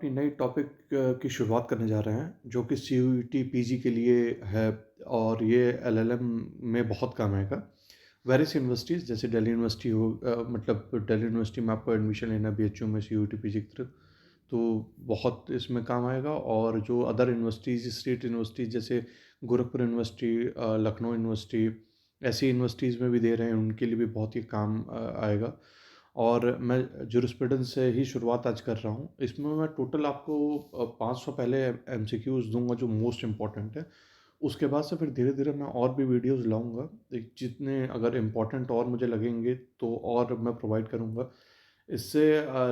अपनी नई टॉपिक की शुरुआत करने जा रहे हैं जो कि सीयूईटी पीजी के लिए है और ये एलएलएम में बहुत काम आएगा। वेरियस यूनिवर्सिटीज़ जैसे दिल्ली यूनिवर्सिटी हो मतलब दिल्ली यूनिवर्सिटी में आपको एडमिशन लेना बीएचयू में सीयूईटी पीजी की तरफ तो बहुत इसमें काम आएगा। और जो अदर यूनिवर्सिटीज़ स्टेट यूनिवर्सिटीज़ जैसे गोरखपुर यूनिवर्सिटी लखनऊ यूनिवर्सिटी ऐसी यूनिवर्सिटीज़ में भी दे रहे हैं उनके लिए भी बहुत ही काम आएगा। और मैं जूरिस्प्रूडेंस से ही शुरुआत आज कर रहा हूँ। इसमें मैं टोटल आपको 500 पहले एमसीक्यूज़ दूँगा जो मोस्ट इम्पॉर्टेंट है। उसके बाद से फिर धीरे-धीरे मैं और भी वीडियोज़ लाऊँगा। जितने अगर इम्पॉर्टेंट और मुझे लगेंगे तो और मैं प्रोवाइड करूँगा। इससे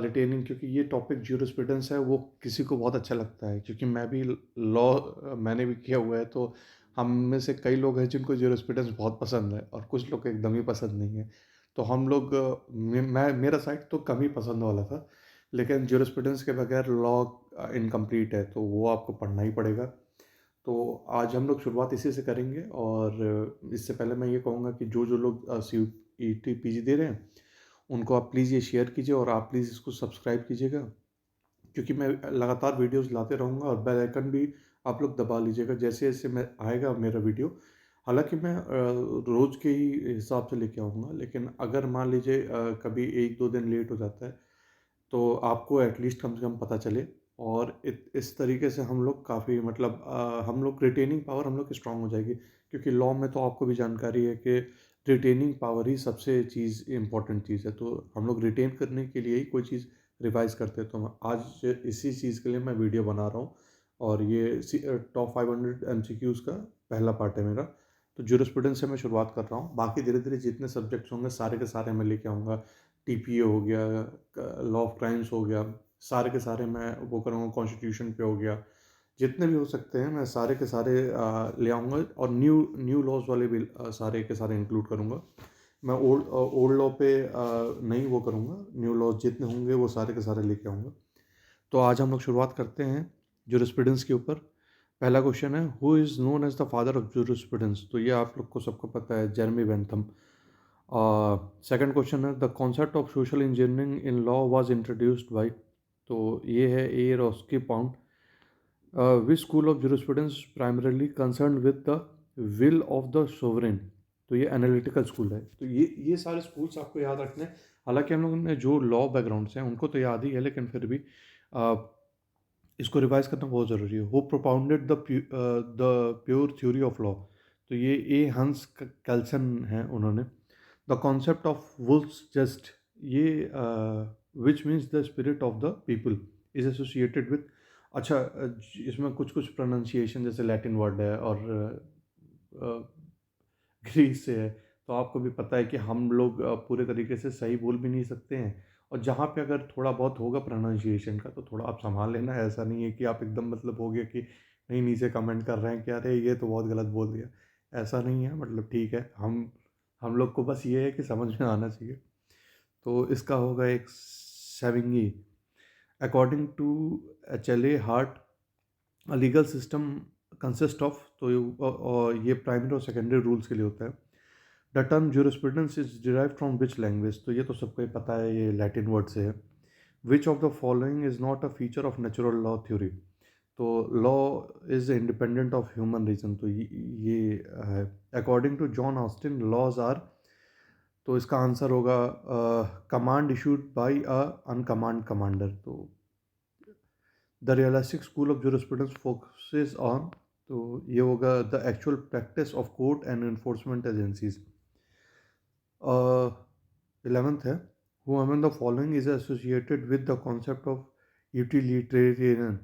रिटेनिंग क्योंकि ये टॉपिक जूरिस्प्रूडेंस है वो किसी को बहुत अच्छा लगता है क्योंकि मैं भी लॉ मैंने भी किया हुआ है तो हम में से कई लोग हैं जिनको जूरिस्प्रूडेंस बहुत पसंद है और कुछ लोग को एकदम ही पसंद नहीं है। तो हम लोग मैं मेरा साइड तो कम ही पसंद वाला था, लेकिन जूरिस्प्रूडेंस के बगैर लॉ इनकम्प्लीट है, तो वो आपको पढ़ना ही पड़ेगा। तो आज हम लोग शुरुआत इसी से करेंगे और इससे पहले मैं ये कहूँगा कि जो लोग सीयूईटी पीजी दे रहे हैं, उनको आप प्लीज़ ये शेयर कीजिए और आप प्लीज़ इसको सब्सक्राइब कीजिएगा क्योंकि मैं लगातार वीडियोज़ लाते रहूँगा और बेल आइकन भी आप लोग दबा लीजिएगा जैसे-जैसे मैं आएगा मेरा वीडियो। हालाँकि मैं रोज़ के ही हिसाब से लेके आऊँगा, लेकिन अगर मान लीजिए कभी 1-2 दिन लेट हो जाता है, तो आपको एटलीस्ट कम से कम पता चले। और इस तरीके से हम लोग काफ़ी मतलब हम लोग रिटेनिंग पावर हम लोग की स्ट्रॉन्ग हो जाएगी क्योंकि लॉ में तो आपको भी जानकारी है कि रिटेनिंग पावर ही सबसे चीज़ इम्पोर्टेंट चीज़ है। तो हम लोग रिटेन करने के लिए ही कोई चीज़ रिवाइज़ करते हैं। तो मैं आज इसी चीज़ के लिए मैं वीडियो बना रहा हूँ और ये टॉप 500 एमसीक्यूज़ का पहला पार्ट है मेरा। तो जूरिस्प्रूडेंस से मैं शुरुआत कर रहा हूँ। बाकी धीरे-धीरे जितने सब्जेक्ट्स होंगे सारे के सारे मैं लेके आऊँगा। टीपीए हो गया, लॉ ऑफ क्राइम्स हो गया, सारे के सारे मैं वो करूँगा, कॉन्स्टिट्यूशन पे हो गया। जितने भी हो सकते हैं मैं सारे के सारे ले आऊँगा और न्यू न्यू लॉज़ वाले भी सारे के सारे इंक्लूड करूँगा। मैं ओल्ड लॉ पे नहीं वो करूँगा, न्यू लॉज़ जितने होंगे वो सारे के सारे लेके आऊँगा। तो आज हम लोग शुरुआत करते हैं जूरिस्प्रूडेंस के ऊपर। पहला क्वेश्चन है who is known as the father of jurisprudence? तो ये आप लोग को सबको पता है, जेरेमी बेंथम। सेकंड क्वेश्चन है the concept of social engineering in law was introduced by? तो ये है A Roscoe Pound. Which school of jurisprudence primarily concern with the will of the sovereign? तो ये एनालिटिकल स्कूल है। तो ये सारे स्कूल्स आपको याद रखने हैं। हालांकि हम लोगों ने जो लॉ बैकग्राउंड से हैं उनको तो याद ही है, लेकिन फिर भी uh, इसको रिवाइज करना बहुत ज़रूरी है। Who propounded the pure theory of law? तो ये ए हंस कैल्सन हैं उन्होंने। The concept of Volksgeist, ये which means the spirit of the people is associated with. अच्छा, इसमें कुछ कुछ प्रोनाउंसिएशन जैसे लैटिन वर्ड है और ग्रीस से है, तो आपको भी पता है कि हम लोग पूरे तरीके से सही बोल भी नहीं सकते हैं। और जहाँ पे अगर थोड़ा बहुत होगा प्रोनाउंसिएशन का तो थोड़ा आप संभाल लेना। ऐसा नहीं है कि आप एकदम मतलब हो गया कि नहीं, नीचे कमेंट कर रहे हैं कि अरे ये तो बहुत गलत बोल दिया। ऐसा नहीं है, मतलब ठीक है, हम लोग को बस ये है कि समझ में आना चाहिए। तो इसका होगा एक सेविंगी। According to HLA Hart a legal system consist of, तो ये प्राइमरी और सेकेंडरी रूल्स के लिए होता है। The term jurisprudence is derive from which language? तो ये तो सबको ही पता है, ये लैटिन वर्ड से है। Which of the following is not a feature of natural law theory? तो law is independent of human reason, तो ये है। According to John Austin laws are, तो इसका आंसर होगा command issued by a uncommanded commander. तो the realistic school of jurisprudence focuses on, तो ये होगा the actual practice of court and enforcement agencies. 11th है who among the following is associated with the concept of utilitarian?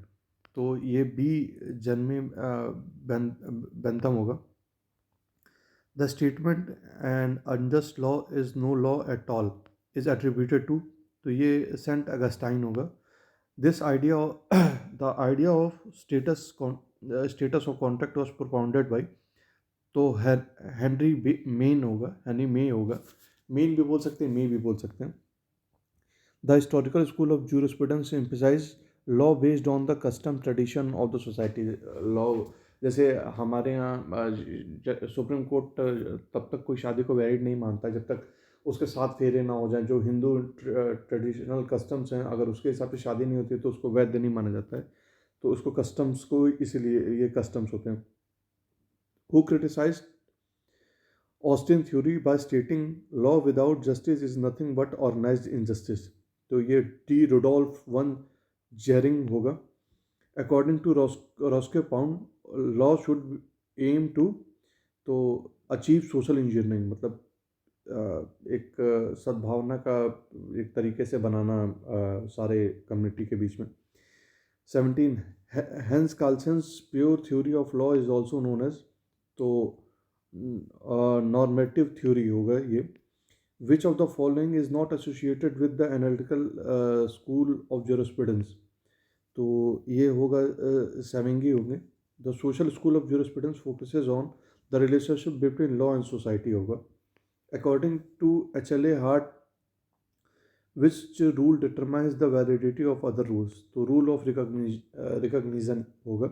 तो ये बी Jeremy Bentham होगा। The statement and unjust law is no law at all is attributed to? तो ये Saint Augustine होगा। This idea the idea of status of contract was propounded by? तो Henry Maine होगा। Maine भी बोल सकते हैं, मे भी बोल सकते हैं। The historical school of jurisprudence emphasise law based on the custom tradition of the society. Law जैसे हमारे यहाँ सुप्रीम कोर्ट तब तक कोई शादी को वैलिड नहीं मानता जब तक उसके 7 फेरे ना हो जाएँ, जो हिंदू ट्रेडिशनल कस्टम्स हैं, अगर उसके हिसाब से शादी नहीं होती तो उसको वैध नहीं माना जाता है। तो उसको कस्टम्स को इसीलिए ये कस्टम्स होते हैं। Who criticized Austin theory by stating law without justice is nothing but organized injustice. तो ये टी रुडोल्फ वन जेरिंग होगा। According to Roscoe Pound, law should aim to तो अचीव सोशल इंजीनियरिंग, मतलब एक सद्भावना का एक तरीके से बनाना सारे कम्युनिटी के बीच में। 17 Hans Kelsen's pure theory of law is also known as तो नॉर्मेटिव थ्योरी होगा ये। Which of the following is not associated with the analytical school of jurisprudence. तो ये होगा सेवेंगी होंगे। The social school of jurisprudence focuses on the relationship between law and society होगा। According to HLA Hart, which rule determines the validity of other rules, तो rule of recognition होगा।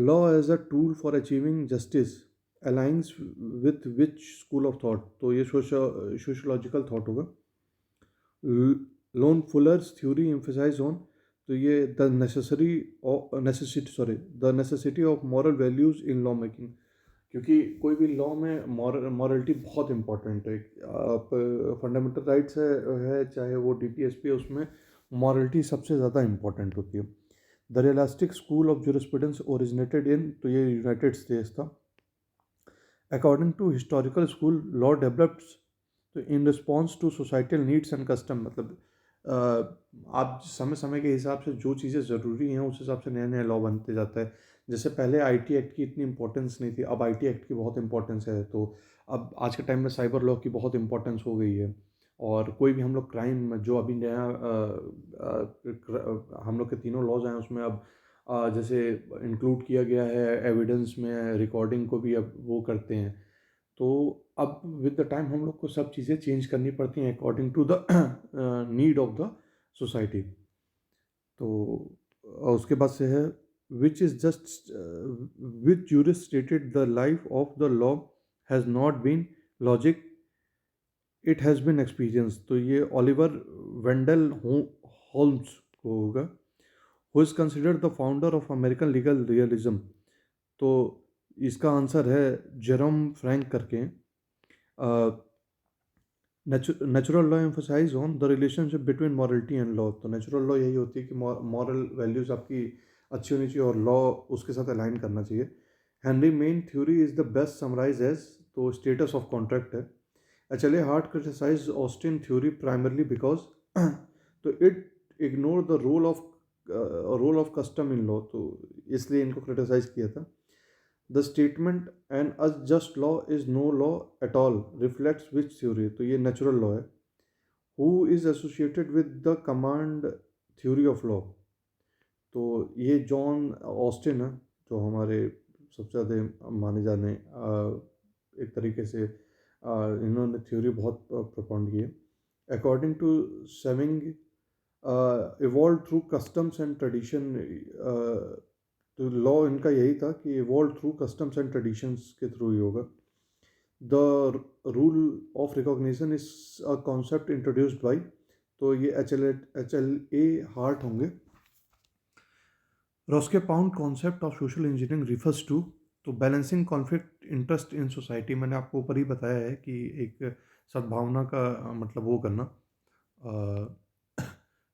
law as a tool for achieving justice aligns with which school of thought, तो ये sociological thought होगा। Loan Fuller's theory emphasize on, तो ये the necessity of moral values in law making, क्योंकि कोई भी law में मॉरलिटी बहुत इंपॉर्टेंट है। आप फंडामेंटल राइट्स है चाहे वो DPSP है, उसमें मॉरलिटी सबसे ज़्यादा इंपॉर्टेंट होती है। The realistic school of jurisprudence originated in, तो ये यूनाइटेड स्टेट्स था। According to historical school, law developed तो in response to societal needs and custom, मतलब आप समय समय के हिसाब से जो चीज़ें ज़रूरी हैं उस हिसाब से नया नया लॉ बनते जाता है। जैसे पहले IT एक्ट की इतनी इंपॉर्टेंस नहीं थी, अब IT एक्ट की बहुत इंपॉर्टेंस है। तो अब आज के टाइम में साइबर लॉ की बहुत इंपॉर्टेंस हो गई है। और कोई भी हम लोग क्राइम जो अभी नया हम लोग के तीनों लॉज हैं उसमें अब जैसे इंक्लूड किया गया है एविडेंस में, रिकॉर्डिंग को भी अब वो करते हैं। तो अब विद द टाइम हम लोग को सब चीज़ें चेंज करनी पड़ती हैं according to the need of the society. तो उसके बाद से है which is just which jurist stated the life of the law has not been logic, it has been experience. तो ये ओलिवर वेंडल होल्म्स को होगा। Who is considered the founder of American legal realism, तो इसका answer है Jerome Frank करके। Natural law emphasise on the relationship between morality and law, तो natural law यही होती है कि मॉरल वैल्यूज़ आपकी अच्छी होनी चाहिए और लॉ उसके साथ अलाइन करना चाहिए। Henry Maine theory is the best summarize as, तो स्टेटस ऑफ कॉन्ट्रैक्ट है। HLA Hart criticize Austin theory primarily because तो it ignore the role of custom in law, तो इसलिए इनको क्रिटिसाइज किया था। The statement an unjust law is no law at all reflects which theory, तो ये natural law है। Who is associated with the command theory of law, तो ये जॉन ऑस्टिन है, जो हमारे सबसे ज़्यादा माने जाने एक तरीके से इन्होंने थ्योरी बहुत प्रोपाउंड की है। अकॉर्डिंग टू सेविंग, evolve through customs and tradition, तो लॉ इनका यही था कि evolve through customs and traditions के थ्रू ही होगा। The rule of recognition is a concept introduced by, तो ये HLA हार्ट होंगे। Roscoe Pound concept of social engineering refers to, तो balancing conflict interest in society, मैंने आपको ऊपर ही बताया है कि एक सद्भावना का मतलब वो करना।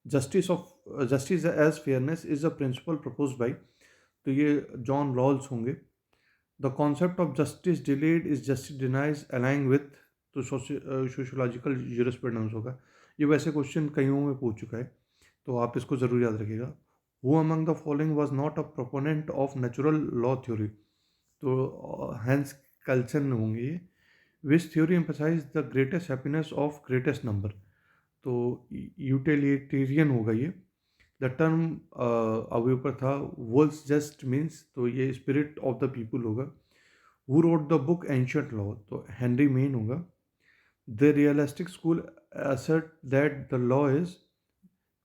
Justice as fairness is a principle propose by, तो ये जॉन रॉल्स होंगे। The concept of justice delayed is justice denied aligning with, तो सोशियोलॉजिकल ज्यूरिस्प्रूडेंस होगा। ये वैसे क्वेश्चन कईयों में पूछ चुका है, तो आप इसको ज़रूर याद रखिएगा। Who among the following was not a proponent of natural law theory, तो हैंस कल्सन होंगे ये। विच theory emphasized the greatest happiness of greatest number, तो यूटिलिटेरियन होगा ये। द टर्म अभी ऊपर था वुल्स जस्ट मीन्स, तो ये स्पिरिट ऑफ द पीपुल होगा। Who wrote the book ancient law, तो हेनरी मेन होगा। The realistic school assert that the law is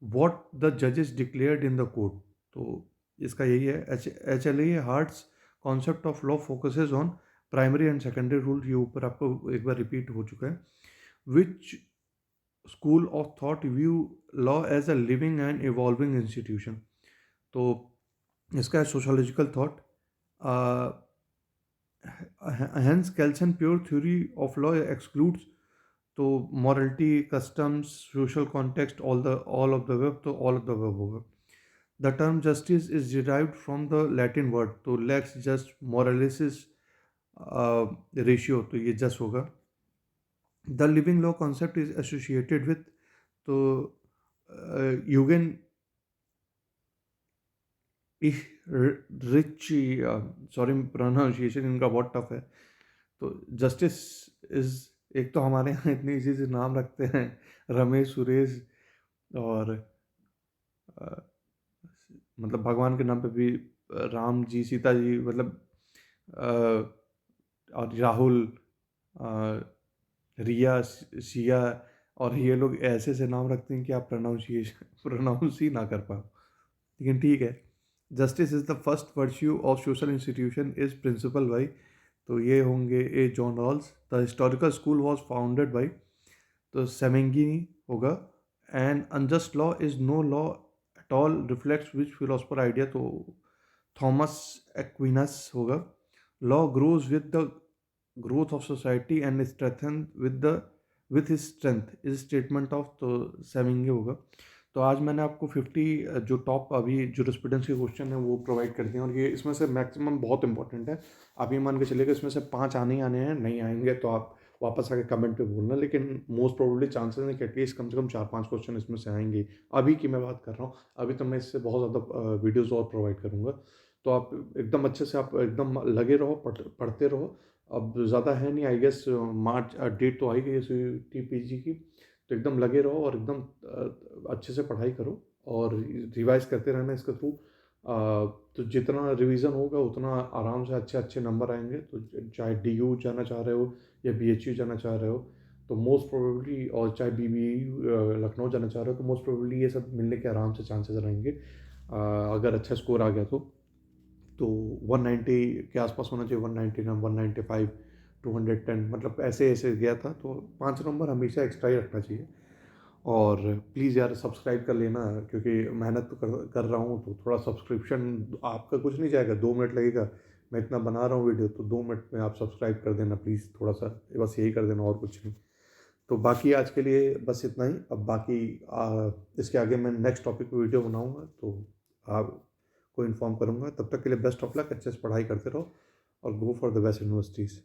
what the judges declared in the court, तो इसका यही है। HLA Hart's concept of law focuses on primary and secondary rule, ये ऊपर आपको एक बार रिपीट हो चुका है। Which school of thought view law as a living and evolving institution. तो इसका है sociological thought. Hence, Kelsen pure theory of law excludes तो morality, customs, social context, all of the above, तो all of the above होगा। The term justice is derived from the Latin word तो lex just moralis ratio तो ये just होगा। The living law concept is associated with तो Eugen Ich Ritchie, sorry pronunciation इनका बहुत tough है। तो जस्टिस इज, एक तो हमारे यहाँ इतने इजी से नाम रखते हैं, रमेश, सुरेश, और मतलब भगवान के नाम पे भी राम जी, सीता जी, मतलब और राहुल, रिया, सिया, और ये लोग ऐसे से नाम रखते हैं कि आप प्रोनाउंस ही ना कर पाओ। लेकिन ठीक है। Justice is the first virtue of social institution is principle by, तो ये होंगे A John Rawls. The historical school was founded by तो सेमेंगिनी होगा। And unjust law is no law at all reflects which philosopher idea, तो Thomas Aquinas होगा। Law grows with the growth of society and strengthen with his strength is statement of तो सेमिंगे होगा। तो आज मैंने आपको 50 जो टॉप अभी जूरिस्प्रूडेंस के क्वेश्चन है वो प्रोवाइड कर दिए, और ये इसमें से मैक्सिमम बहुत इंपॉर्टेंट है। आप ये मान के चलिएगा इसमें से 5 आने ही आने हैं, नहीं आएंगे तो आप वापस आके कमेंट पे बोलना, लेकिन मोस्ट प्रोबेबली चांसेस हैं कि एटलीस्ट कम से कम 4-5 क्वेश्चन इसमें से आएंगे। अभी की मैं बात कर रहा हूँ, अभी तो मैं इससे बहुत ज़्यादा वीडियोज़ और प्रोवाइड करूँगा। तो आप एकदम अच्छे से आप एकदम लगे रहो, पढ़ते रहो। अब ज़्यादा है नहीं, आई गेस मार्च डेट तो आई गई है CUET-PG की, तो एकदम लगे रहो और एकदम अच्छे से पढ़ाई करो और रिवाइज करते रहना इसके थ्रू। तो जितना रिवीजन होगा उतना आराम से अच्छे अच्छे नंबर आएंगे। तो चाहे DU जाना चाह रहे हो या BHU जाना चाह रहे हो तो मोस्ट प्रोबेबली, और चाहे BBU लखनऊ जाना चाह रहे हो तो मोस्ट प्रोबेबली ये सब मिलने के आराम से चांसेस रहेंगे। अगर अच्छा स्कोर आ गया तो 190 के आसपास होना चाहिए, 199, 195, 210, मतलब ऐसे ऐसे गया था। तो 5 नंबर हमेशा एक्स्ट्रा ही रखना चाहिए। और प्लीज़ यार सब्सक्राइब कर लेना, क्योंकि मेहनत तो कर रहा हूँ, तो थोड़ा सब्सक्रिप्शन आपका कुछ नहीं जाएगा, 2 मिनट लगेगा। मैं इतना बना रहा हूँ वीडियो, तो 2 मिनट में आप सब्सक्राइब कर देना प्लीज़, थोड़ा सा बस यही कर देना और कुछ नहीं। तो बाकी आज के लिए बस इतना ही। अब बाकी इसके आगे मैं नेक्स्ट टॉपिक पे वीडियो बनाऊँगा तो आपको इन्फॉर्म करूँगा। तब तक के लिए बेस्ट ऑफ लक, अच्छे से पढ़ाई करते रहो और go for the best universities.